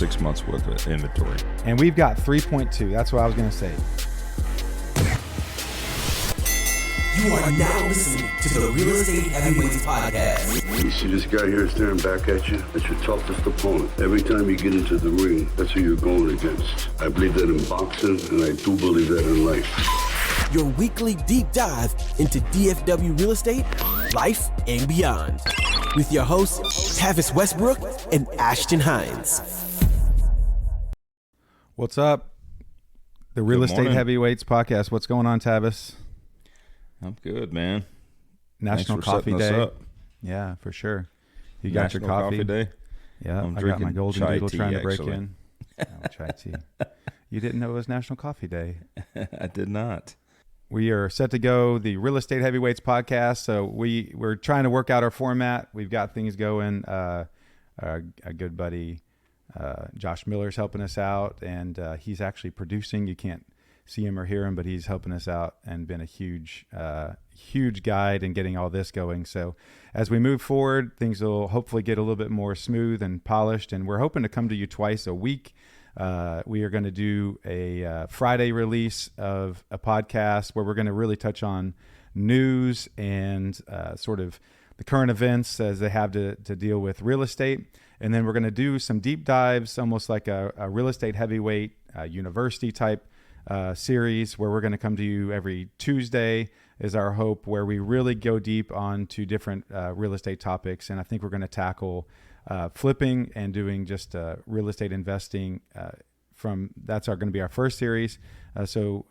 6 months worth of inventory. And we've got 3.2. That's what I was going to say. You are now listening to the Real Estate Heavyweights Podcast. You see this guy here staring back at you? That's your toughest opponent. Every time you get into the ring, that's who you're going against. I believe that in boxing, and I do believe that in life. Your weekly deep dive into DFW real estate, life, and beyond. With your hosts, Tavis Westbrook and Ashton Hines. What's up? The Real Estate morning. Heavyweights Podcast. What's going on, Tavis? I'm good, man. National Thanks for Coffee setting us Day. up. Yeah, for sure. You got National your coffee? Day. Yeah, I'm I got my drinking golden chai doodle tea, trying to break actually. in. Oh, chai tea. You didn't know it was National Coffee Day. I did not. We are set to go, the Real Estate Heavyweights Podcast. So we're trying to work out our format. We've got things going. A good buddy, Josh Miller's helping us out, and he's actually producing. You can't see him or hear him, but he's helping us out and been a huge guide in getting all this going. So as we move forward, things will hopefully get a little bit more smooth and polished, and we're hoping to come to you twice a week. We are going to do a Friday release of a podcast where we're going to really touch on news and sort of the current events as they have to deal with real estate. And then we're going to do some deep dives, almost like a real estate heavyweight university type series where we're going to come to you every Tuesday is our hope, where we really go deep onto different real estate topics. And I think we're going to tackle flipping and doing just real estate investing that's going to be our first series. So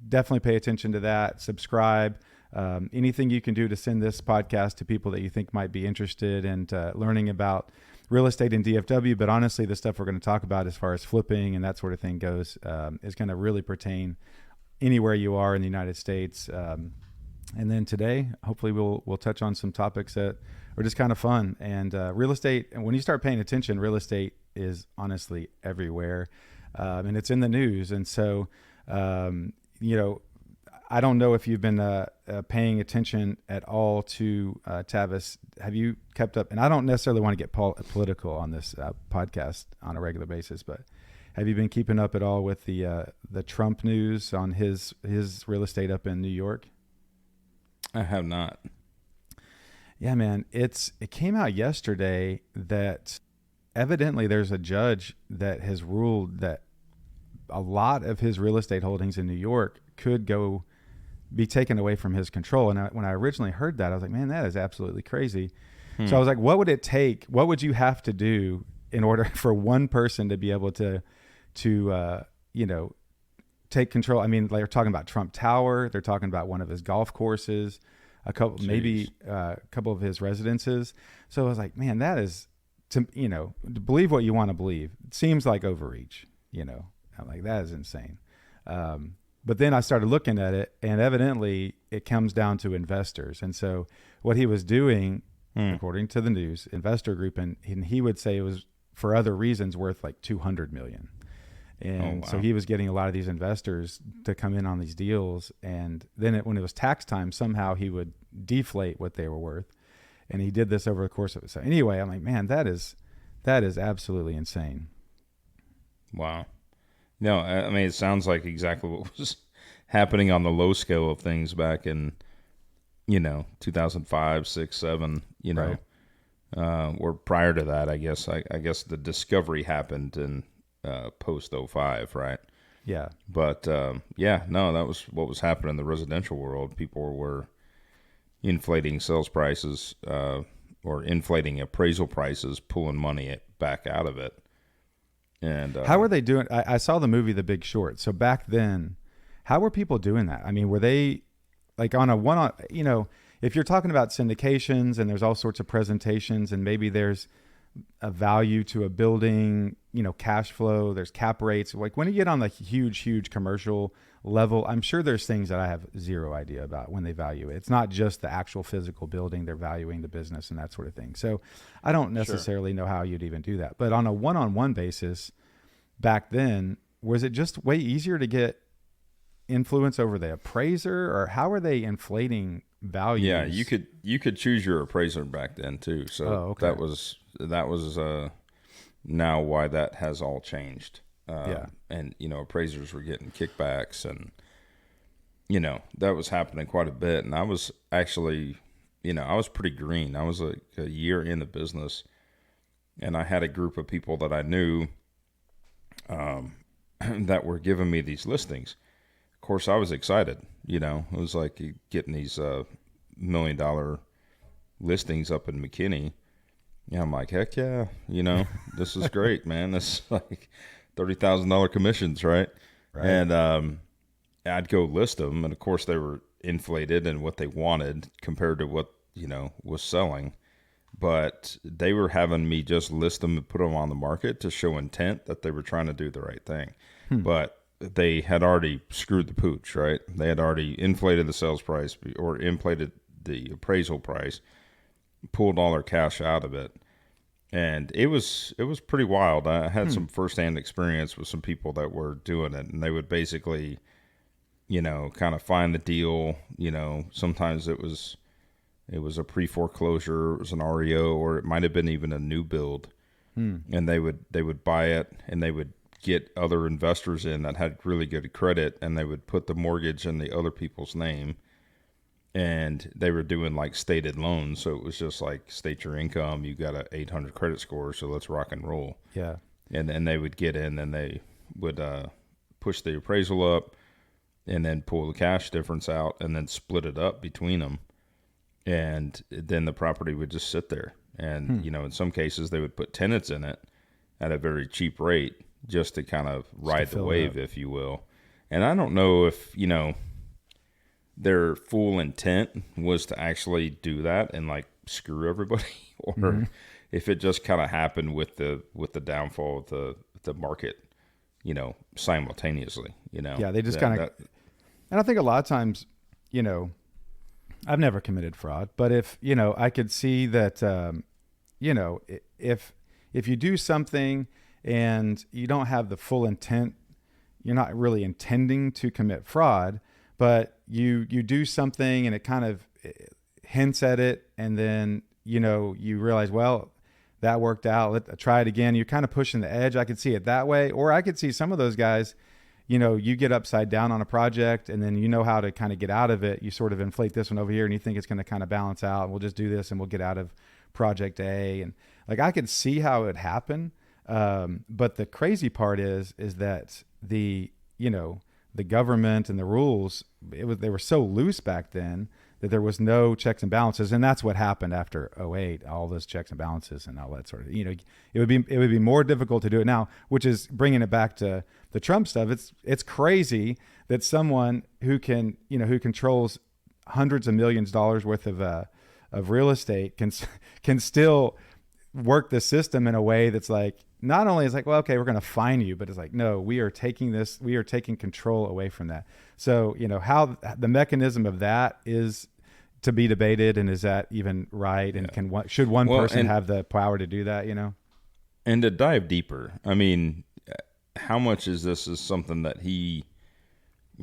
definitely pay attention to that. Subscribe. Anything you can do to send this podcast to people that you think might be interested in learning about real estate in DFW. But honestly, the stuff we're going to talk about as far as flipping and that sort of thing goes is going to really pertain anywhere you are in the United States. And then today, hopefully we'll touch on some topics that are just kind of fun. And real estate, and when you start paying attention, real estate is honestly everywhere. And it's in the news. And so, I don't know if you've been paying attention at all to Tavis. Have you kept up? And I don't necessarily want to get political on this podcast on a regular basis, but have you been keeping up at all with the Trump news on his real estate up in New York? I have not. Yeah, man. It came out yesterday that evidently there's a judge that has ruled that a lot of his real estate holdings in New York could be taken away from his control. And when I originally heard that, I was like, man, that is absolutely crazy. So I was like, what would it take? What would you have to do in order for one person to be able to take control? I mean, they're talking about Trump Tower. They're talking about one of his golf courses, a couple of his residences. So I was like, man, that is, to believe what you want to believe. It seems like overreach, I'm like, that is insane. But then I started looking at it, and evidently it comes down to investors. And so what he was doing, according to the news, investor group, and he would say it was for other reasons worth like $200 million. And so he was getting a lot of these investors to come in on these deals. And then when it was tax time, somehow he would deflate what they were worth. And he did this over the course of it. So anyway, I'm like, man, that is absolutely insane. Wow. No, I mean, it sounds like exactly what was happening on the low scale of things back in, 2005, 6, 7, Right. Or prior to that, I guess. I guess the discovery happened in post 05, right? Yeah. But, that was what was happening in the residential world. People were inflating sales prices or inflating appraisal prices, pulling money back out of it. And how were they doing? I saw the movie The Big Short. So back then, how were people doing that? I mean, were they like on a one-on, if you're talking about syndications and there's all sorts of presentations and maybe there's a value to a building, cash flow, there's cap rates. Like when you get on the huge commercial level, I'm sure there's things that I have zero idea about when they value it. It's not just the actual physical building. They're valuing the business and that sort of thing. So I don't necessarily know how you'd even do that. But on a one-on-one basis back then, was it just way easier to get influence over the appraiser, or how are they inflating values? Yeah, you could choose your appraiser back then too. So that was now why that has all changed. Yeah. And, appraisers were getting kickbacks and, that was happening quite a bit. And I was actually, I was pretty green. I was like a year in the business, and I had a group of people that I knew that were giving me these listings. Of course, I was excited. It was like getting these $1 million listings up in McKinney. Yeah, I'm like, heck yeah, this is great, man. This is like $30,000 commissions, right? And I'd go list them, and of course they were inflated in what they wanted compared to what was selling. But they were having me just list them and put them on the market to show intent that they were trying to do the right thing. But they had already screwed the pooch, right? They had already inflated the sales price or inflated the appraisal price, pulled all their cash out of it. And it was pretty wild. I had some firsthand experience with some people that were doing it, and they would basically, kind of find the deal. Sometimes it was a pre-foreclosure, it was an REO, or it might have been even a new build. And they would buy it, and they would get other investors in that had really good credit, and they would put the mortgage in the other people's name. And they were doing like stated loans. So it was just like, state your income. You got a 800 credit score, so let's rock and roll. Yeah. And then they would get in, and they would push the appraisal up and then pull the cash difference out and then split it up between them. And then the property would just sit there. And, in some cases they would put tenants in it at a very cheap rate just to kind of ride the wave, if you will. And I don't know if, their full intent was to actually do that and like screw everybody, or if it just kind of happened with the downfall of the market, simultaneously, Yeah, they just kind of, and I think a lot of times, I've never committed fraud, but if, I could see that, if you do something and you don't have the full intent, you're not really intending to commit fraud, but you do something and it kind of hints at it, and then you realize, well, that worked out, let's try it again. You're kind of pushing the edge. I could see it that way, or I could see some of those guys, you get upside down on a project, and then how to kind of get out of it. You sort of inflate this one over here, and you think it's going to kind of balance out, and we'll just do this and we'll get out of project A. And like, I could see how it would happen, but the crazy part is that the government and the rules, they were so loose back then that there was no checks and balances. And that's what happened after 2008, all those checks and balances and all that sort of, it would be more difficult to do it now, which is bringing it back to the Trump stuff. It's crazy that someone who who controls hundreds of millions of dollars worth of real estate can still work the system in a way that's like, not only is like, well, okay, we're going to fine you, but it's like, no, we are taking control away from that. So, how the mechanism of that is to be debated, and is that even right? And should one person have the power to do that, And to dive deeper, I mean, how much is something that he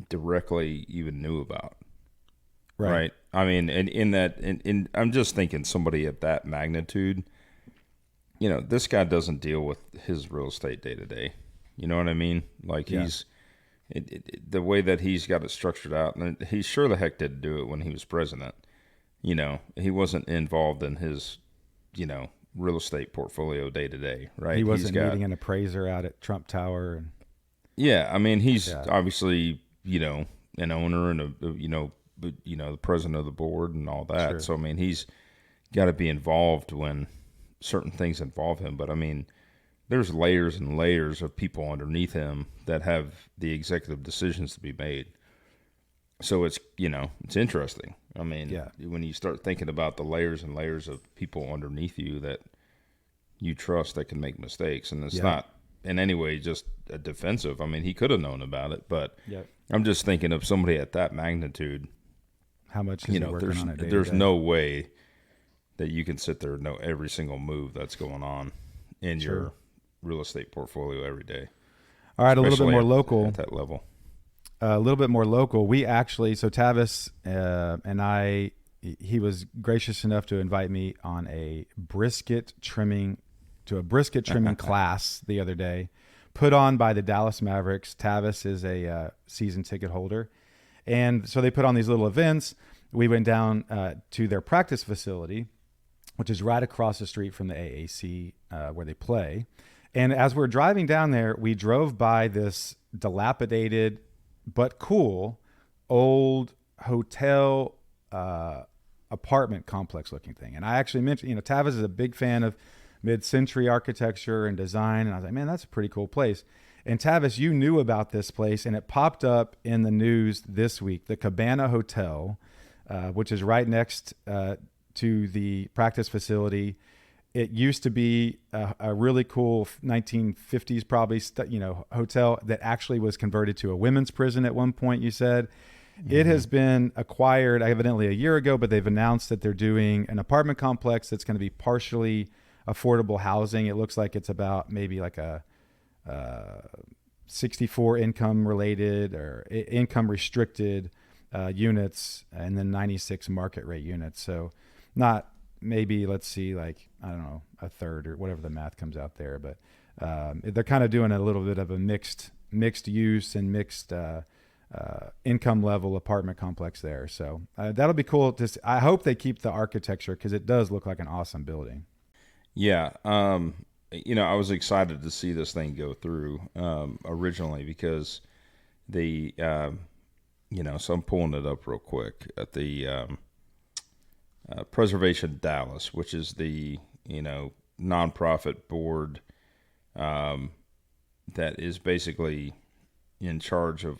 directly even knew about? Right. I mean, and I'm just thinking somebody of that magnitude, this guy doesn't deal with his real estate day to day. You know what I mean? Like, he's the way that he's got it structured out, and he sure the heck didn't do it when he was president. He wasn't involved in his, real estate portfolio day to day, right? He wasn't meeting an appraiser out at Trump Tower. And yeah, I mean, he's obviously, an owner and the president of the board and all that. Sure. So, I mean, he's got to be involved when certain things involve him. But I mean, there's layers and layers of people underneath him that have the executive decisions to be made. So it's interesting. I mean, when you start thinking about the layers and layers of people underneath you that you trust that can make mistakes, and it's not in any way just a defensive. I mean, he could have known about it, but I'm just thinking of somebody at that magnitude. How much is he working on it? There's no way that you can sit there and know every single move that's going on in your real estate portfolio every day. All right, a little bit more local. At that level. A little bit more local. We actually, so Tavis and I, he was gracious enough to invite me on a brisket trimming to a brisket trimming class the other day, put on by the Dallas Mavericks. Tavis is a season ticket holder. And so they put on these little events. We went down to their practice facility, which is right across the street from the AAC where they play. And as we're driving down there, we drove by this dilapidated but cool old hotel apartment complex looking thing. And I actually mentioned, Tavis is a big fan of mid-century architecture and design. And I was like, man, that's a pretty cool place. And Tavis, you knew about this place, and it popped up in the news this week. The Cabana Hotel, which is right next to the practice facility. It used to be a really cool 1950s probably hotel that actually was converted to a women's prison at one point, you said. Mm-hmm. It has been acquired evidently a year ago, but they've announced that they're doing an apartment complex that's going to be partially affordable housing. It looks like it's about maybe like a 64 income related or income restricted units, and then 96 market rate units. So not maybe, let's see, like, I don't know, a third or whatever the math comes out there, but they're kind of doing a little bit of a mixed use and mixed income level apartment complex there. So that'll be cool. I hope they keep the architecture, because it does look like an awesome building. Yeah. I was excited to see this thing go through originally, because so I'm pulling it up real quick at the Preservation Dallas, which is the, nonprofit board that is basically in charge of,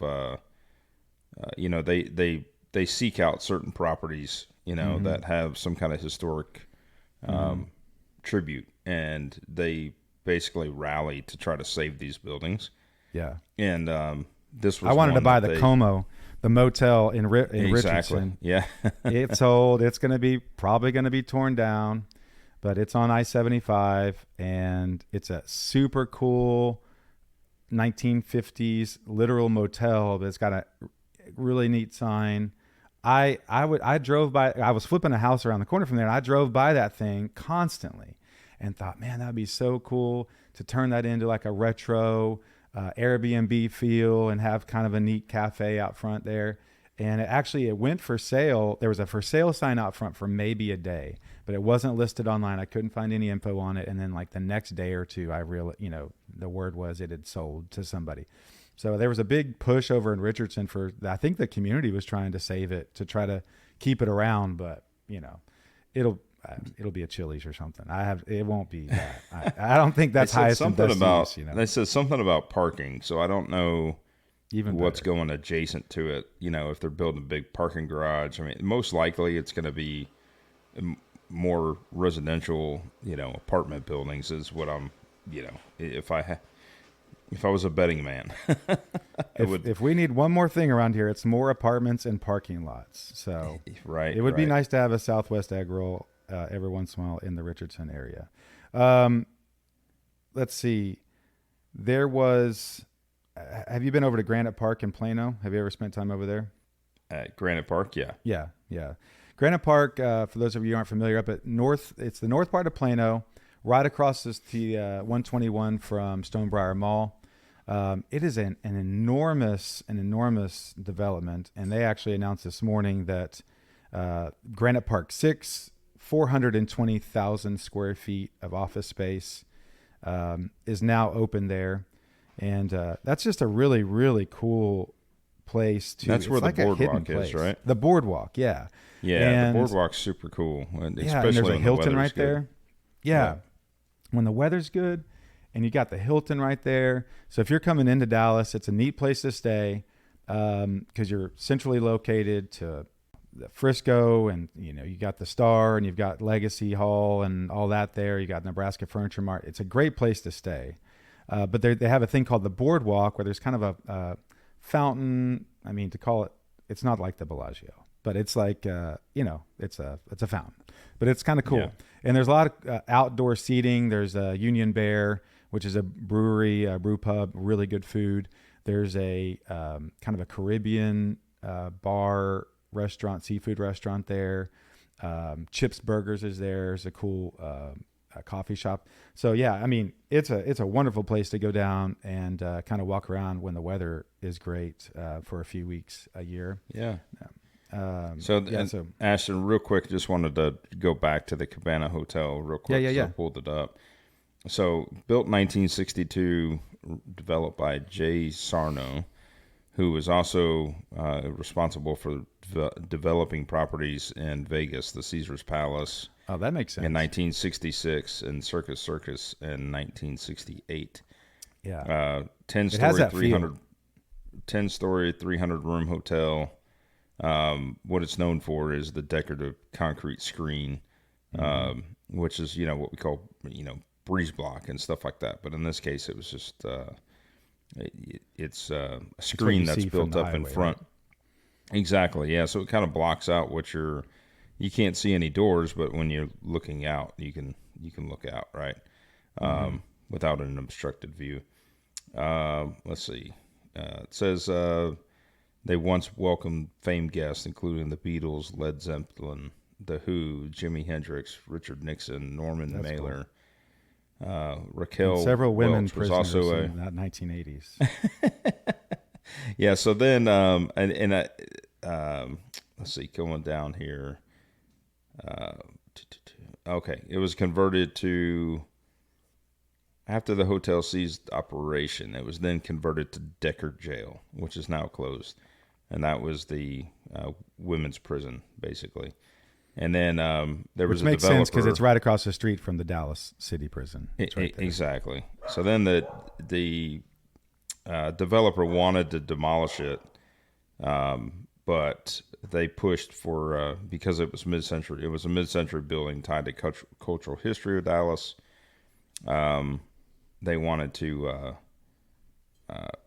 they seek out certain properties, mm-hmm. that have some kind of historic tribute, and they basically rally to try to save these buildings. Yeah. And this was I wanted to buy the Como, the motel in Richardson. Yeah. It's old. It's probably going to be torn down, but it's on I-75, and it's a super cool 1950s literal motel, but it's got a really neat sign. I drove by. I was flipping a house around the corner from there, and I drove by that thing constantly and thought, man, that'd be so cool to turn that into like a retro Airbnb feel and have kind of a neat cafe out front there. And it went for sale. There was a for sale sign out front for maybe a day, but it wasn't listed online. I couldn't find any info on it. And then like the next day or two, the word was it had sold to somebody. So there was a big push over in Richardson I think the community was trying to save it, to try to keep it around, but it'll be a Chili's or something. It won't be that. I don't think that's highest and best use. They said something about parking, so I don't know even what's going adjacent to it. If they're building a big parking garage, I mean, most likely it's going to be more residential, apartment buildings is what I'm, if I was a betting man, if we need one more thing around here, it's more apartments and parking lots. So right, it would be nice to have a Southwest egg roll every once in a while in the Richardson area. Let's see. There was. Have you been over to Granite Park in Plano? Have you ever spent time over there? At Granite Park, yeah. Yeah. Granite Park, for those of you who aren't familiar, it's the north part of Plano, right across the 121 from Stonebriar Mall. It is an enormous development, and they actually announced this morning that Granite Park 6, 420,000 square feet of office space, is now open there. And that's just a really, really cool place. That's where the boardwalk is, right? The boardwalk, yeah. Yeah, and the boardwalk's super cool. Especially and there's a Hilton right good. there. Yeah. When the weather's good, and you got the Hilton right there. So if you're coming into Dallas, it's a neat place to stay because you're centrally located to the Frisco, and you got the Star, and you've got Legacy Hall and all that there. You got Nebraska Furniture Mart. It's a great place to stay. But they have a thing called the Boardwalk, where there's kind of a fountain. I mean, to call it, it's not like the Bellagio, but it's like it's a fountain. But it's kind of cool. Yeah. And there's a lot of outdoor seating. There's a Union Bear, which is a brewery, a brew pub, really good food. There's a kind of a Caribbean bar restaurant, seafood restaurant there. Chips Burgers is there. There's a cool coffee shop. So yeah, I mean, it's a wonderful place to go down and kind of walk around when the weather is great for a few weeks a year. Yeah. So Ashton, real quick, just wanted to go back to the Cabana Hotel real quick. Yeah. I pulled it up. So built 1962, developed by Jay Sarno, who was also responsible for developing properties in Vegas, the Caesars Palace. Oh, that makes sense. In 1966 and Circus in 1968. Yeah. 10-story, 300-room hotel. What it's known for is the decorative concrete screen, which is, what we call, breeze block and stuff like that. But in this case, it was just it's a screen that's built up in front. Right? Exactly, yeah. So it kind of blocks out what you can't see any doors, but when you're looking out, you can look out, right? Without an obstructed view. Let's see. It says they once welcomed famed guests, including the Beatles, Led Zeppelin, The Who, Jimi Hendrix, Richard Nixon, Norman Mailer. Cool. Raquel and several women Welch was prisoners also in the 1980s. Yeah, so then let's see, going down here. Okay, it was converted to, after the hotel ceased operation, it was then converted to Deckard Jail, which is now closed, and that was the women's prison, basically. And then there was a developer. Which makes sense because it's right across the street from the Dallas City Prison. Right exactly. So then the developer wanted to demolish it, but they pushed for because it was mid-century. It was a mid-century building tied to cultural history of Dallas. They wanted to,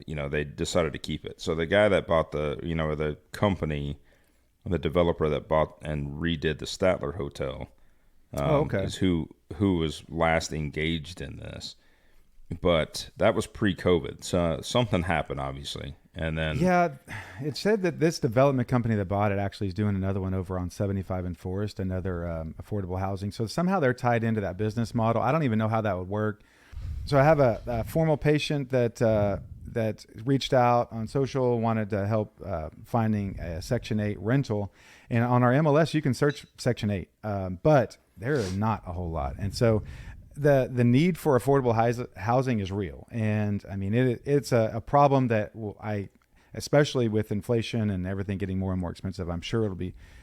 they decided to keep it. So the guy that bought the company. The developer that bought and redid the Statler Hotel is who was last engaged in this. But that was pre-COVID, so something happened, obviously. And then it said that this development company that bought it actually is doing another one over on 75 and Forest, another affordable housing. So somehow they're tied into that business model. I don't even know how that would work. So I have a formal patient that reached out on social, wanted to help finding a Section 8 rental. And on our MLS, you can search Section 8, but there are not a whole lot. And so the need for affordable housing is real. And I mean, it's a problem that especially with inflation and everything getting more and more expensive, I'm sure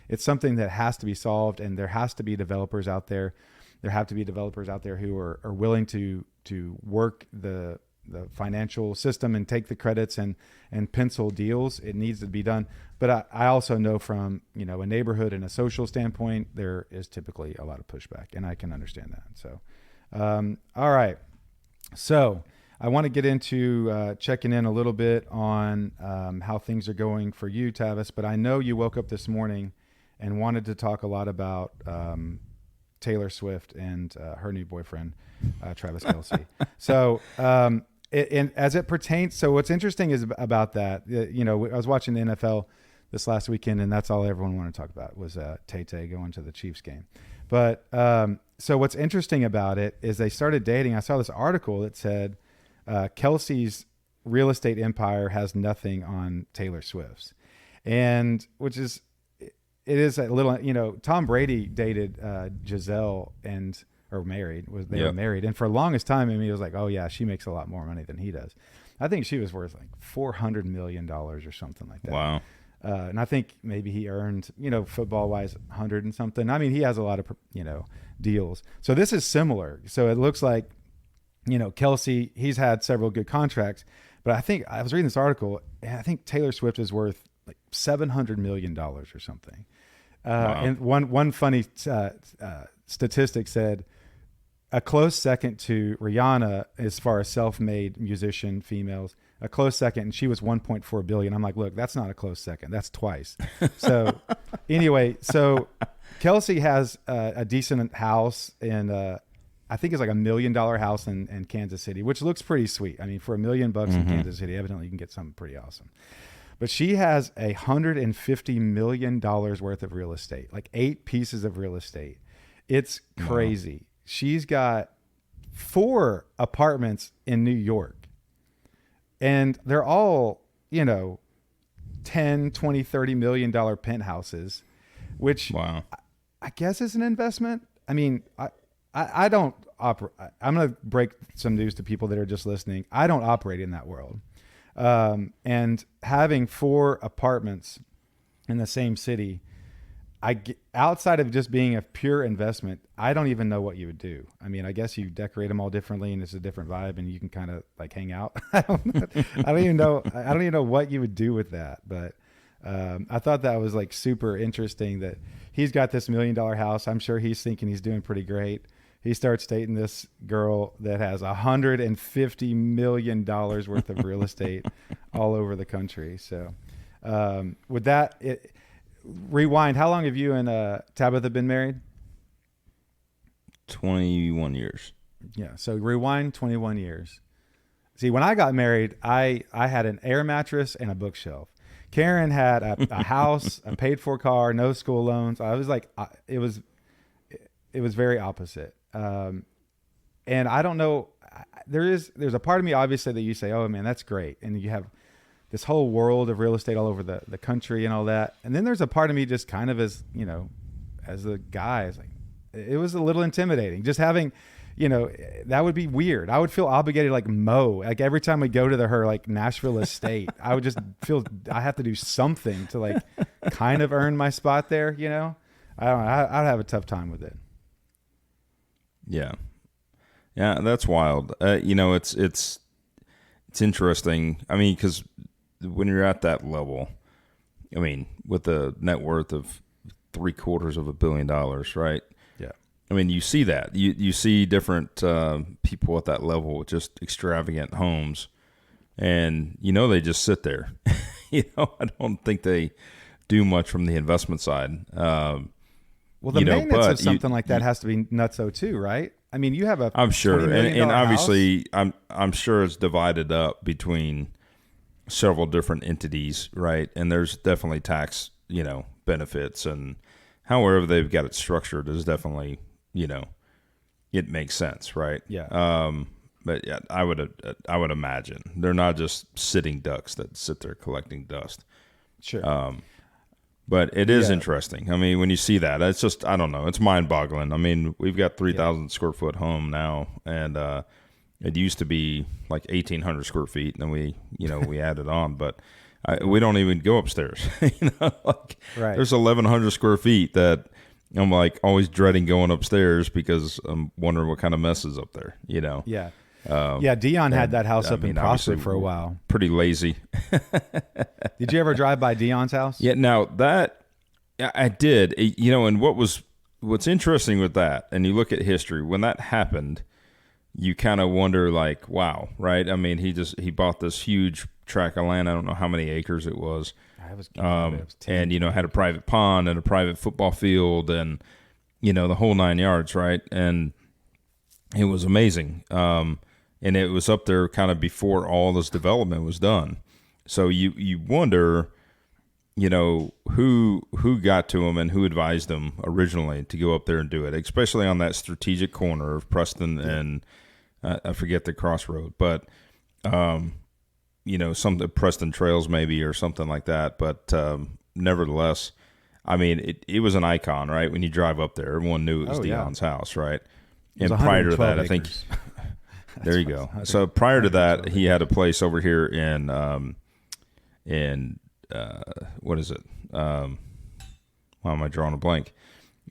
it's something that has to be solved. And there has to be developers out there. There have to be developers out there who are willing to work the financial system and take the credits and pencil deals. It needs to be done. But I also know from, a neighborhood and a social standpoint, there is typically a lot of pushback, and I can understand that. So, all right. So I want to get into checking in a little bit on how things are going for you, Tavis, but I know you woke up this morning and wanted to talk a lot about Taylor Swift and her new boyfriend, Travis Kelce. So, as it pertains, so what's interesting is about that, I was watching the NFL this last weekend, and that's all everyone wanted to talk about was Tay-Tay going to the Chiefs game. But so what's interesting about it is they started dating. I saw this article that said Kelce's real estate empire has nothing on Taylor Swift's, and which is, it is a little, Tom Brady dated Giselle were married. They were married, and for the longest time, he was like, "Oh yeah, she makes a lot more money than he does." I think she was worth like $400 million or something like that. Wow. And I think maybe he earned, football wise, 100 and something. I mean, he has a lot of, deals. So this is similar. So it looks like, Kelce, he's had several good contracts, but I think I was reading this article, and I think Taylor Swift is worth like $700 million or something. Wow. And one funny statistic said, a close second to Rihanna as far as self-made musician females, a close second, and she was 1.4 billion. I'm like, look, that's not a close second. That's twice. So anyway, so Kelce has a decent house in, I think it's like $1 million house in Kansas City, which looks pretty sweet. I mean, for $1 million in Kansas City, evidently you can get something pretty awesome. But she has $150 million worth of real estate, like 8 pieces of real estate. It's crazy. she's got 4 apartments in New York, and they're all, 10, 20, $30 million penthouses, which Wow. I guess is an investment. I mean, I don't operate. I'm going to break some news to people that are just listening. I don't operate in that world. And having 4 apartments in the same city, outside of just being a pure investment, I don't even know what you would do. I mean, I guess you decorate them all differently and it's a different vibe and you can kind of like hang out. I don't even know what you would do with that. But I thought that was like super interesting that he's got this $1 million house. I'm sure he's thinking he's doing pretty great. He starts dating this girl that has $150 million worth of real estate all over the country. So with that, rewind. How long have you and Tabitha been married? 21 years. Yeah. So rewind 21 years. See, when I got married, I had an air mattress and a bookshelf. Karen had a house, a paid for car, no school loans. I was like, it was very opposite. And I don't know, there's a part of me obviously that you say, oh man, that's great. And you have this whole world of real estate all over the country and all that. And then there's a part of me just kind of as a guy, it's like, it was a little intimidating just having, that would be weird. I would feel obligated like Mo, like every time we go to her like Nashville estate, I would just feel I have to do something to like kind of earn my spot there. I don't know. I'd have a tough time with it. Yeah. Yeah. That's wild. It's interesting. I mean, cause when you're at that level, I mean, with a net worth of $750 million, right? Yeah. I mean, you see that. You see different people at that level with just extravagant homes, and they just sit there. I don't think they do much from the investment side. Well, the maintenance of something like that has to be nutso too, right? I mean, you have a I'm sure, and obviously, house. I'm sure it's divided up between several different entities, right? And there's definitely tax, benefits, and however they've got it structured is definitely, it makes sense, right? Yeah. But yeah, I would imagine they're not just sitting ducks that sit there collecting dust. Sure. But it is interesting. I mean, when you see that, it's just, I don't know, it's mind-boggling. I mean, we've got 3,000 square foot home now, and it used to be like 1,800 square feet, and then we added on, but we don't even go upstairs. Right. There's 1,100 square feet that I'm like always dreading going upstairs because I'm wondering what kind of mess is up there, Yeah. Dion had that house up in Prosper for a while. Pretty lazy. Did you ever drive by Dion's house? Yeah, now that I did, and what's interesting with that, and you look at history, when that happened, you kind of wonder like, wow, right? I mean, he bought this huge tract of land. I don't know how many acres it was. It was 10. And, had a private pond and a private football field and, the whole 9 yards, right? And it was amazing. And it was up there kind of before all this development was done. So you wonder, who got to him and who advised them originally to go up there and do it, especially on that strategic corner of Preston and I forget the crossroad, but some Preston Trails maybe or something like that. But nevertheless, I mean, it was an icon, right? When you drive up there, everyone knew it was Dion's house, right? And prior to that, I think there you go. So prior to that, he had a place over here in what is it? Why am I drawing a blank?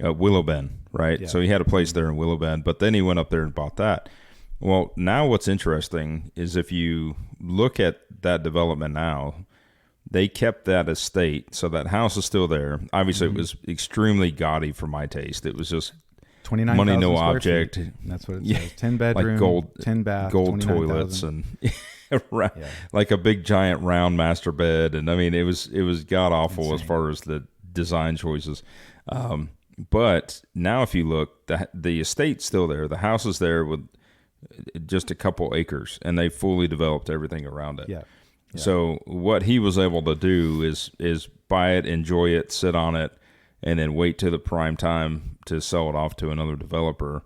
Willow Bend, right? Yeah. So he had a place there in Willow Bend, but then he went up there and bought that. Well, now what's interesting is if you look at that development now, they kept that estate, so that house is still there. Obviously, it was extremely gaudy for my taste. It was just 29 money, no object. Feet. That's what it says. 10 bedroom, like gold, 10 bath, gold toilets, and like a big giant round master bed. And I mean, it was god awful as far as the design choices. But now, if you look, the estate's still there. The house is there with just a couple acres, and they fully developed everything around it. Yeah. So what he was able to do is buy it, enjoy it, sit on it, and then wait till the prime time to sell it off to another developer.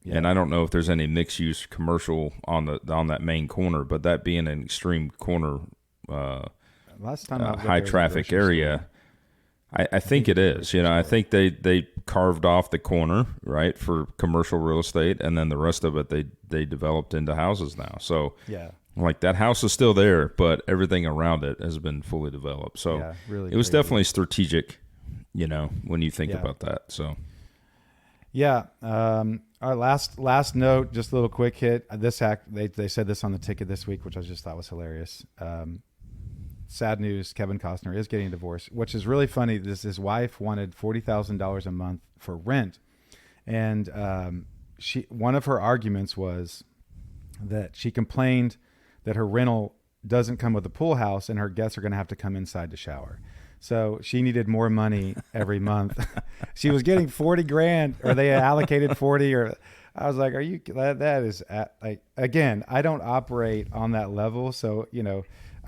Yeah. And I don't know if there's any mixed use commercial on that main corner, but that being an extreme corner, Last time I was up there high was a traffic grocery area. store. I think it is. I think they carved off the corner, right, for commercial real estate, and then the rest of it they developed into houses now. So Yeah. like that house is still there, but everything around it has been fully developed. So Yeah, really it was crazy. definitely strategic, when you think Yeah. about that. So Yeah. Our last note, just a little quick hit. They said this on the ticket this week, which I just thought was hilarious. Sad news: Kevin Costner is getting a divorce, which is really funny. His wife wanted $40,000 a month for rent, and one of her arguments was that she complained that her rental doesn't come with a pool house, and her guests are going to have to come inside to shower. So she needed more money every month. She was getting 40 grand, or they allocated 40, or I was like, that is like, again, I don't operate on that level. So,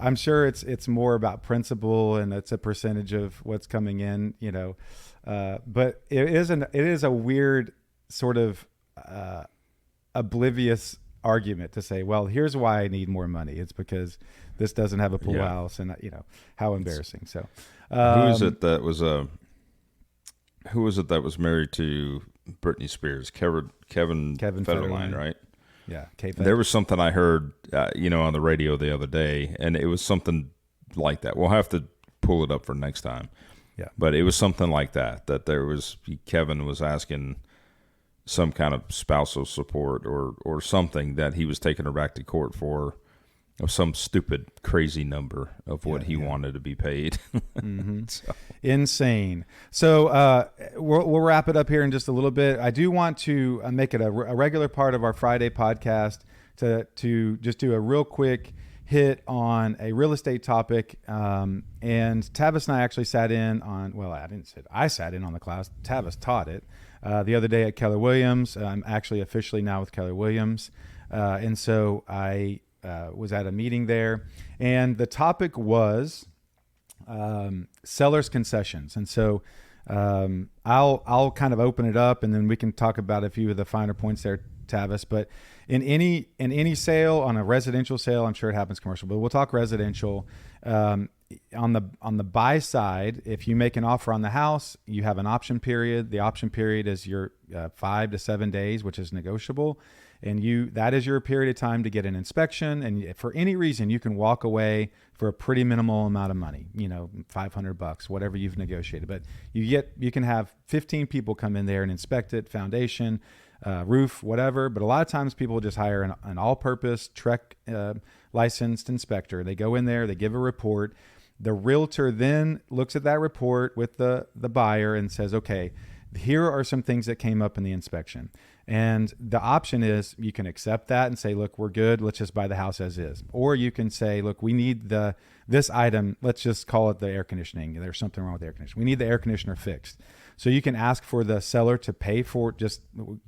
I'm sure it's more about principle and it's a percentage of what's coming in, but it is a weird sort of, oblivious argument to say, well, here's why I need more money. It's because this doesn't have a pool house, and how embarrassing. So, who is it that was married to Britney Spears? Kevin Federline, right? Yeah. There was something I heard, on the radio the other day, and it was something like that. We'll have to pull it up for next time. Yeah. But it was something like that Kevin was asking some kind of spousal support or something that he was taking her back to court for, of some stupid, crazy number of what he wanted to be paid. Mm-hmm. So. Insane. So we'll wrap it up here in just a little bit. I do want to make it a regular part of our Friday podcast to just do a real quick hit on a real estate topic. And Tavis and I actually sat in on, well, I sat in on the class. Tavis taught it the other day at Keller Williams. I'm actually officially now with Keller Williams. And so I was at a meeting there, and the topic was seller's concessions. And so I'll kind of open it up, and then we can talk about a few of the finer points there, Tavis. But in any sale, on a residential sale, I'm sure it happens commercial, but we'll talk residential. On the buy side, if you make an offer on the house, you have an option period. The option period is your 5 to 7 days, which is negotiable. And that is your period of time to get an inspection. And for any reason, you can walk away for a pretty minimal amount of money, $500, whatever you've negotiated. But you can have 15 people come in there and inspect it, foundation, roof, whatever. But a lot of times people just hire an all-purpose Trek licensed inspector. They go in there, they give a report. The realtor then looks at that report with the buyer and says, okay, here are some things that came up in the inspection. And the option is you can accept that and say, look, we're good. Let's just buy the house as is. Or you can say, look, we need this item. Let's just call it the air conditioning. There's something wrong with the air conditioning. We need the air conditioner fixed. So you can ask for the seller to pay for, just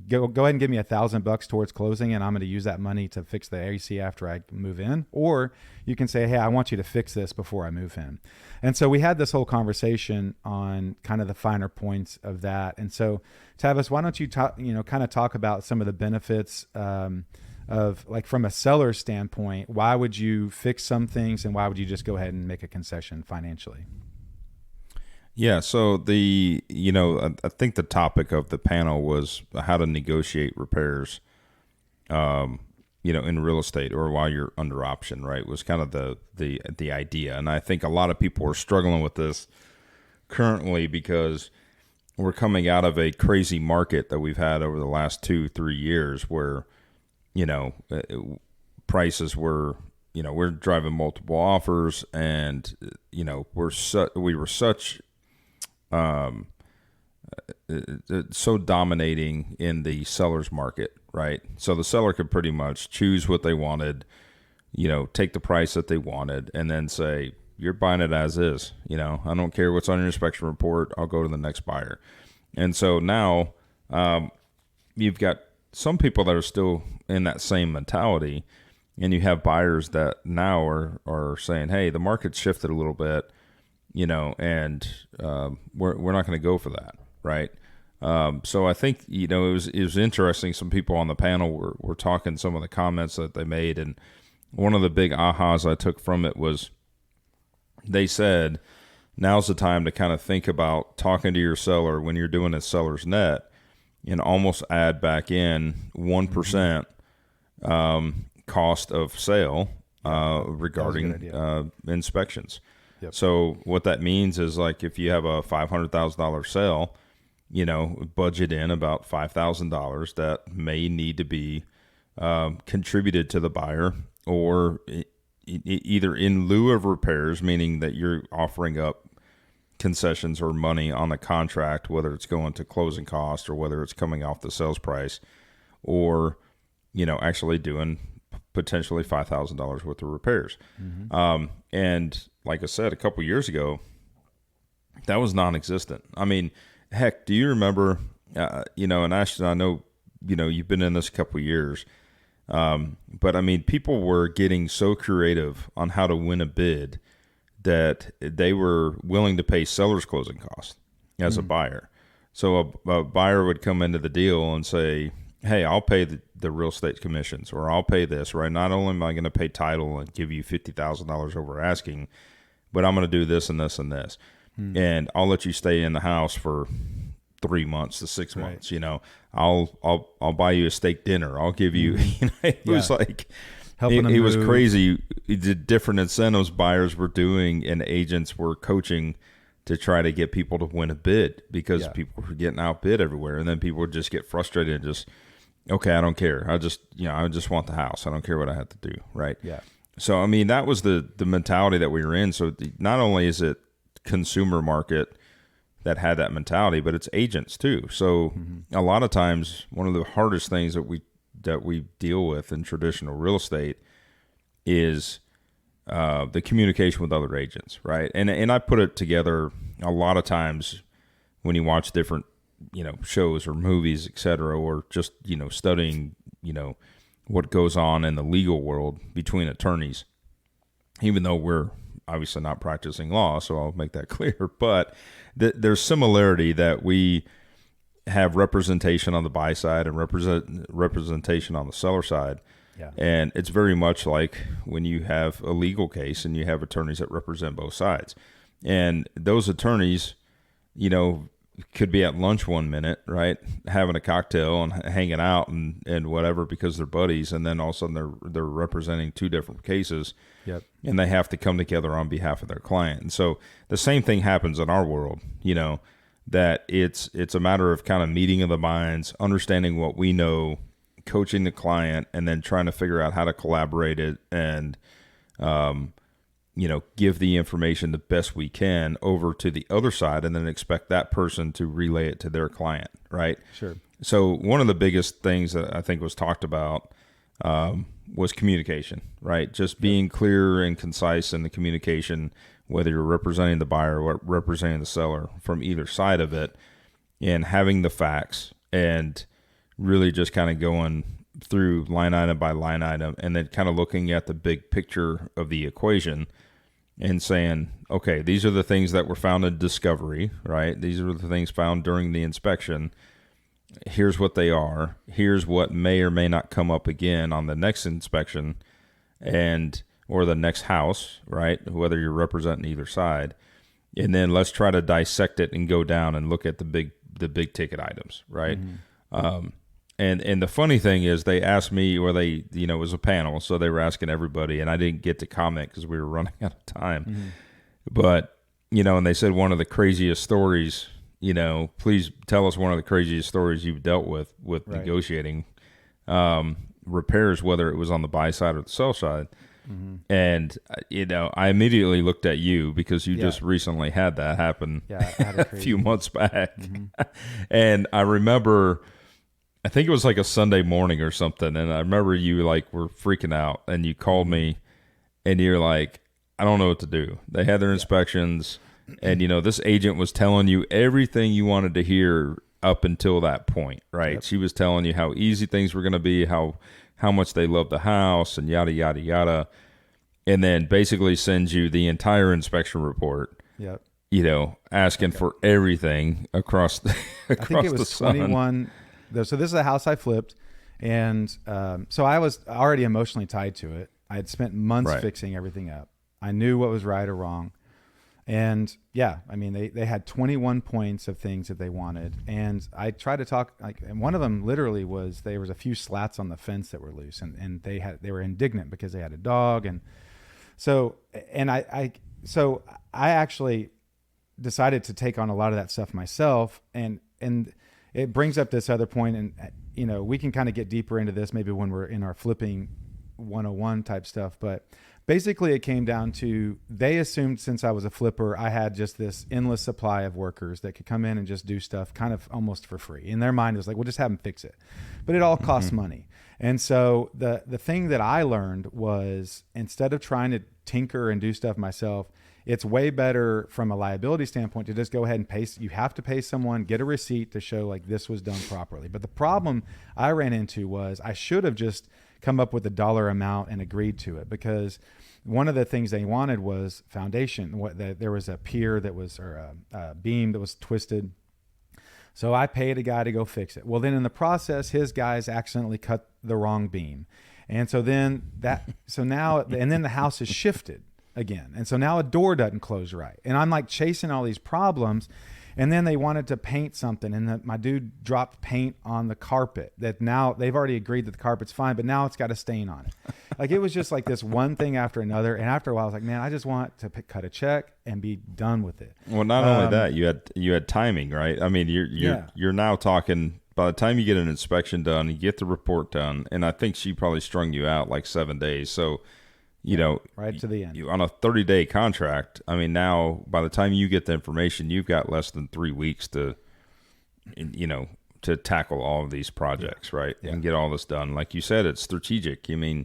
go ahead and give me $1,000 towards closing, and I'm going to use that money to fix the AC after I move in. Or you can say, hey, I want you to fix this before I move in. And so we had this whole conversation on kind of the finer points of that. And so, Tavis, why don't you kind of talk about some of the benefits of, like, from a seller's standpoint, why would you fix some things, and why would you just go ahead and make a concession financially? Yeah, so I think the topic of the panel was how to negotiate repairs, in real estate, or while you're under option, right? Was kind of the idea. And I think a lot of people are struggling with this currently because we're coming out of a crazy market that we've had over the last 2-3 years where, prices were, we're driving multiple offers, and, we were such so dominating in the seller's market, right? So the seller could pretty much choose what they wanted, take the price that they wanted, and then say, you're buying it as is. I don't care what's on your inspection report. I'll go to the next buyer. And so now you've got some people that are still in that same mentality, and you have buyers that now are saying, hey, the market's shifted a little bit, and we're not going to go for that, right? So I think, it was interesting. Some people on the panel were talking some of the comments that they made, and one of the big ahas I took from it was they said, now's the time to kind of think about talking to your seller when you're doing a seller's net and almost add back in 1% cost of sale regarding inspections. Yep. So what that means is, like, if you have a $500,000 sale, budget in about $5,000 that may need to be contributed to the buyer, or either in lieu of repairs, meaning that you're offering up concessions or money on the contract, whether it's going to closing cost or whether it's coming off the sales price, or actually doing potentially $5,000 worth of repairs. And like I said, a couple years ago, that was non-existent. I mean, heck, do you remember, and Ashton, I know, you've been in this a couple years, but I mean, people were getting so creative on how to win a bid that they were willing to pay seller's closing costs as a buyer. So a buyer would come into the deal and say, hey, I'll pay the real estate commissions, or I'll pay this, right? Not only am I going to pay title and give you $50,000 over asking, but I'm going to do this and this and this. And I'll let you stay in the house for 3 months to 6 months. I'll buy you a steak dinner. I'll give you, it was like, it was crazy. The different incentives buyers were doing and agents were coaching to try to get people to win a bid, because people were getting outbid everywhere. And then people would just get frustrated and just, okay, I don't care. I just want the house. I don't care what I have to do. Right. Yeah. So, I mean, that was the mentality that we were in. So not only is it consumer market that had that mentality, but it's agents too. So a lot of times, one of the hardest things that we deal with in traditional real estate is the communication with other agents, right? And I put it together a lot of times when you watch different, shows or movies, et cetera, or just, studying, what goes on in the legal world between attorneys, even though we're obviously not practicing law, so I'll make that clear. But there's similarity that we have representation on the buy side and representation on the seller side. Yeah. And it's very much like when you have a legal case and you have attorneys that represent both sides. And those attorneys, could be at lunch one minute, right, having a cocktail and hanging out and whatever because they're buddies, and then all of a sudden they're representing two different cases. Yep. And they have to come together on behalf of their client. And so the same thing happens in our world, that it's a matter of kind of meeting of the minds, understanding what we know, coaching the client, and then trying to figure out how to collaborate it and give the information the best we can over to the other side, and then expect that person to relay it to their client, right? Sure. So one of the biggest things that I think was talked about was communication, right? Just being clear and concise in the communication, whether you're representing the buyer or representing the seller from either side of it, and having the facts and really just kind of going through line item by line item, and then kind of looking at the big picture of the equation and saying, okay, these are the things that were found in discovery, right? These are the things found during the inspection. Here's what they are. Here's what may or may not come up again on the next inspection or the next house, right? Whether you're representing either side. And then let's try to dissect it and go down and look at the big ticket items, right? And the funny thing is, they asked me, or they, it was a panel, so they were asking everybody, and I didn't get to comment because we were running out of time. But, and they said one of the craziest stories, please tell us one of the craziest stories you've dealt with right. Negotiating repairs, whether it was on the buy side or the sell side. And, I immediately looked at you because you just recently had that happen a few months back. And I remember, I think it was like a Sunday morning or something, and I remember you were freaking out, and you called me, and you're like, I don't know what to do. They had their inspections, and this agent was telling you everything you wanted to hear up until that point, right? Yep. She was telling you how easy things were going to be, how much they loved the house, and yada yada yada, and then basically sends you the entire inspection report. Yep. asking for everything across the, I think across it the was sun. 21. So this is a house I flipped. And so I was already emotionally tied to it. I had spent months Right. fixing everything up. I knew what was right or wrong. And yeah, I mean, they had 21 points of things that they wanted. And I tried to talk, and one of them literally was, there was a few slats on the fence that were loose, and they were indignant because they had a dog. And so, so I actually decided to take on a lot of that stuff myself. And it brings up this other point, and, we can kind of get deeper into this maybe when we're in our flipping 101 type stuff, but basically it came down to, they assumed since I was a flipper, I had just this endless supply of workers that could come in and just do stuff kind of almost for free. In their mind, it was like, we'll just have them fix it, but it all costs money. And so the thing that I learned was, instead of trying to tinker and do stuff myself, it's way better from a liability standpoint to just go ahead and pay. You have to pay someone, get a receipt to show like this was done properly. But the problem I ran into was, I should have just come up with a dollar amount and agreed to it, because one of the things they wanted was foundation. There was a pier that was, or a beam that was twisted. So I paid a guy to go fix it. Well, then in the process, his guys accidentally cut the wrong beam. And so then and then the house is shifted again. And so now a door doesn't close right. And I'm like chasing all these problems. And then they wanted to paint something, and my dude dropped paint on the carpet that now they've already agreed that the carpet's fine, but now it's got a stain on it. Like, it was just like this one thing after another. And after a while I was like, man, I just want to cut a check and be done with it. Well, not only that, you had timing, right? I mean, you're now talking, by the time you get an inspection done, you get the report done, and I think she probably strung you out like 7 days. So, right to the end. On a 30-day contract, I mean, now by the time you get the information, you've got less than 3 weeks to tackle all of these projects, right? Yeah. And get all this done. Like you said, it's strategic. I mean,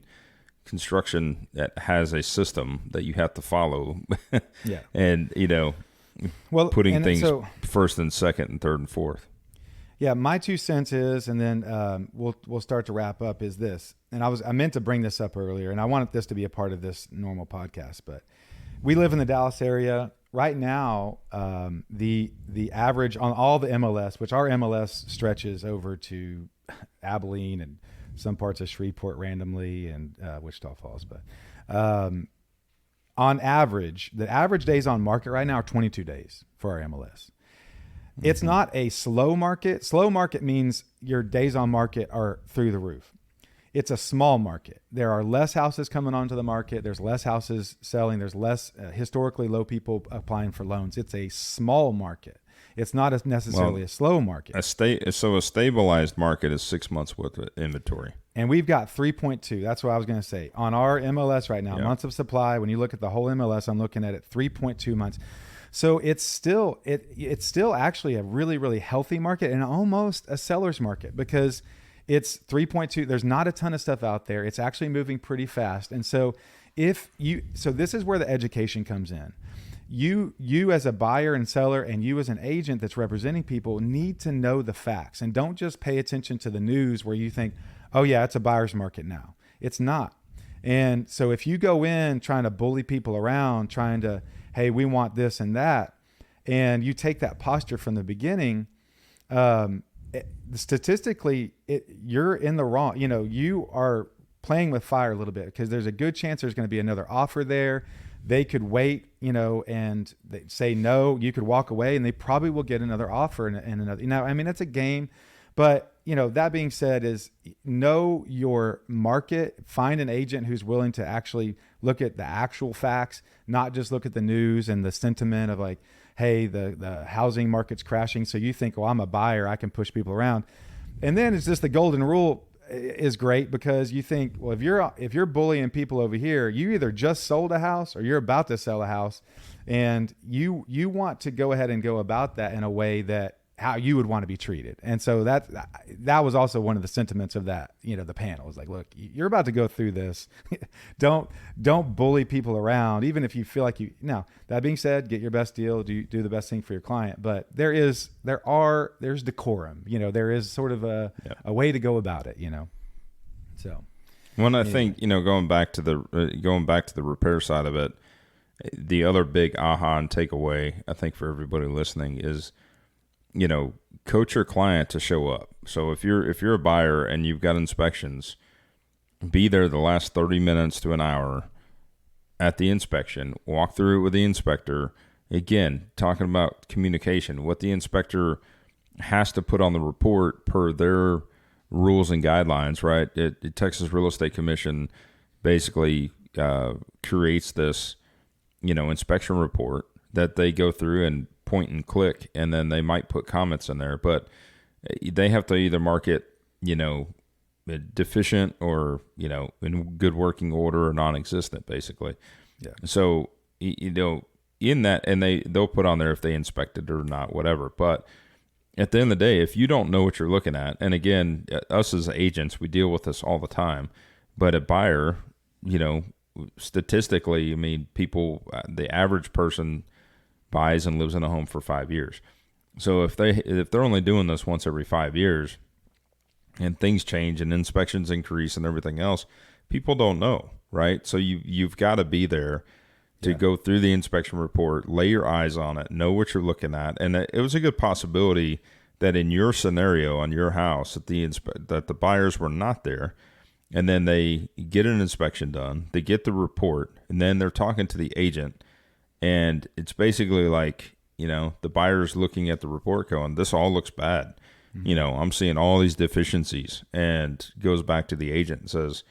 construction that has a system that you have to follow. Yeah. And, putting things first and second and third and fourth. Yeah, my 2 cents is, and then we'll start to wrap up, is this. And I meant to bring this up earlier, and I wanted this to be a part of this normal podcast, but we live in the Dallas area right now. The average on all the MLS, which our MLS stretches over to Abilene and some parts of Shreveport randomly, and Wichita Falls, but on average, the average days on market right now are 22 days for our MLS. It's not a slow market. Slow market means your days on market are through the roof. It's a small market. There are less houses coming onto the market. There's less houses selling. There's less historically low people applying for loans. It's a small market. It's not necessarily a slow market. So a stabilized market is 6 months worth of inventory. And we've got 3.2. That's what I was going to say. On our MLS right now, months of supply, when you look at the whole MLS, I'm looking at it 3.2 months. So it's still actually a really, really healthy market, and almost a seller's market, because it's 3.2. There's not a ton of stuff out there. It's actually moving pretty fast. And so so this is where the education comes in. You as a buyer and seller, and you as an agent that's representing people, need to know the facts, and don't just pay attention to the news where you think, oh yeah, it's a buyer's market now. It's not. And so if you go in trying to bully people around, trying to, hey, we want this and that, and you take that posture from the beginning, statistically, you're in the wrong. You are playing with fire a little bit, because there's a good chance there's going to be another offer there. They could wait, and they say no. You could walk away, and they probably will get another offer and another. I mean, it's a game. But, that being said, is know your market, find an agent who's willing to actually look at the actual facts, not just look at the news and the sentiment of like, hey, the housing market's crashing. So you think, well, I'm a buyer, I can push people around. And then it's just the golden rule is great, because you think, well, if you're bullying people over here, you either just sold a house or you're about to sell a house, and you want to go ahead and go about that in a way that how you would want to be treated. And so that was also one of the sentiments of that, the panel was like, look, you're about to go through this. Don't bully people around, even if you feel like now, that being said, get your best deal, do the best thing for your client. But there's decorum, there is sort of a way to go about it, So when I think, going back to the repair side of it, the other big aha and takeaway, I think, for everybody listening is, coach your client to show up. So if you're a buyer and you've got inspections, be there the last 30 minutes to an hour at the inspection. Walk through it with the inspector. Again, talking about communication, what the inspector has to put on the report per their rules and guidelines, right? The Texas Real Estate Commission basically creates this, inspection report that they go through and point and click, and then they might put comments in there, but they have to either mark it, deficient or, in good working order or non-existent, basically. Yeah. So, in that, and they'll put on there if they inspected or not, whatever. But at the end of the day, if you don't know what you're looking at, and again, us as agents, we deal with this all the time, but a buyer, statistically, I mean, people, the average person buys and lives in a home for 5 years. So if they're only doing this once every 5 years, and things change and inspections increase and everything else, people don't know, right? So you've got to be there to go through the inspection report, lay your eyes on it, know what you're looking at. And it was a good possibility that in your scenario on your house that the buyers were not there, and then they get an inspection done, they get the report, and then they're talking to the agent, and it's basically like, the buyer's looking at the report going, this all looks bad. Mm-hmm. I'm seeing all these deficiencies, and goes back to the agent and says,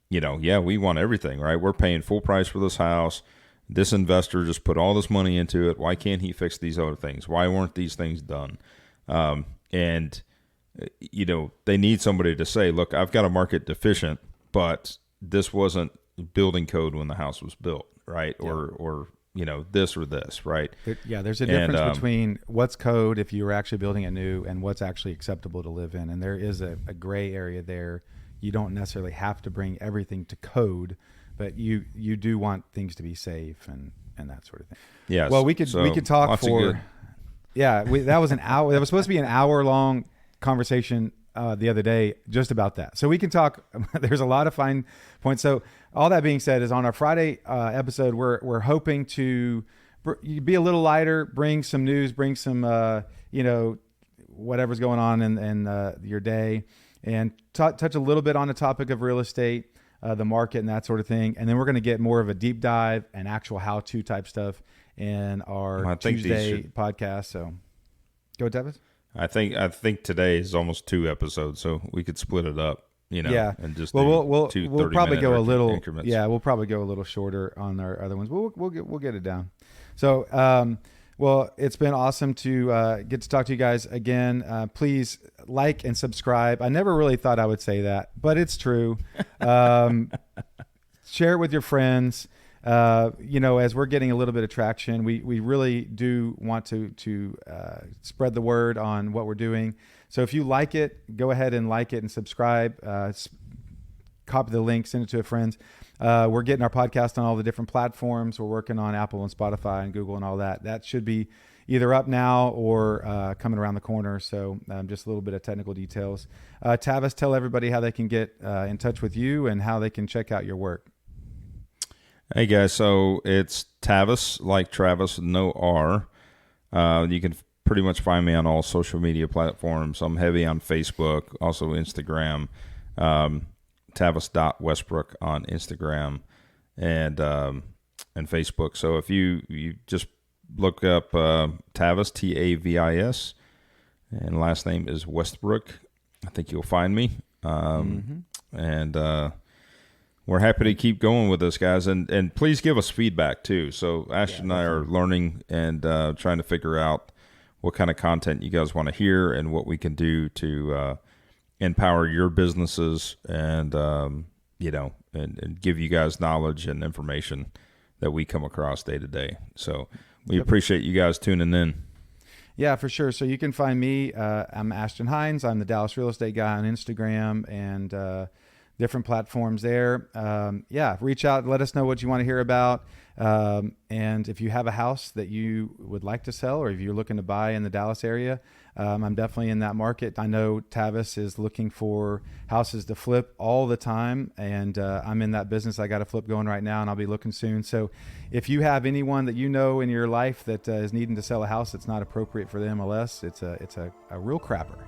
yeah, we want everything, right? We're paying full price for this house. This investor just put all this money into it. Why can't he fix these other things? Why weren't these things done? And they need somebody to say, look, I've got a market deficient, but this wasn't building code when the house was built, right? Yeah. Or this or this, right? There's a difference between what's code if you were actually building it new and what's actually acceptable to live in. And there is a gray area there. You don't necessarily have to bring everything to code, but you do want things to be safe and that sort of thing. Yeah. Well, we could talk for that was an hour. That was supposed to be an hour-long conversation the other day just about that. So we can talk. There's a lot of fine points. So all that being said, is on our Friday episode, we're hoping to be a little lighter, bring some news, bring some whatever's going on in your day, and touch a little bit on the topic of real estate, the market, and that sort of thing. And then we're going to get more of a deep dive and actual how-to type stuff in our Tuesday podcast. So go, Tavis. I think today is almost 2 episodes, so we could split it up, and just we'll probably go a little increments. Yeah, we'll probably go a little shorter on our other ones. We'll get it down. So, it's been awesome to get to talk to you guys again. Please like and subscribe. I never really thought I would say that, but it's true. Share it with your friends. As we're getting a little bit of traction, we really do want to spread the word on what we're doing. So if you like it, go ahead and like it and subscribe. Copy the link, send it to a friend. We're getting our podcast on all the different platforms. We're working on Apple and Spotify and Google and all that. That should be either up now or coming around the corner. So just a little bit of technical details. Tavis, tell everybody how they can get in touch with you and how they can check out your work. Hey guys, so it's Tavis, like Travis, no R. You can pretty much find me on all social media platforms. I'm heavy on Facebook, also Instagram. Tavis.Westbrook on Instagram and Facebook. So if you just look up Tavis, Tavis, and last name is Westbrook, I think you'll find me. And we're happy to keep going with this, guys. And please give us feedback, too. So Ashton and I are learning and trying to figure out what kind of content you guys want to hear and what we can do to empower your businesses and, and give you guys knowledge and information that we come across day to day. So we appreciate you guys tuning in. Yeah, for sure. So you can find me. I'm Ashton Hines. I'm the Dallas Real Estate Guy on Instagram and different platforms there. Reach out, let us know what you want to hear about. And if you have a house that you would like to sell, or if you're looking to buy in the Dallas area, I'm definitely in that market. I know Tavis is looking for houses to flip all the time, and I'm in that business. I got a flip going right now, and I'll be looking soon. So if you have anyone that you know in your life that is needing to sell a house that's not appropriate for the MLS, it's a real crapper.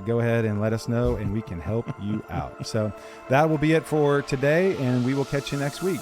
Go ahead and let us know, and we can help you out. So that will be it for today, and we will catch you next week.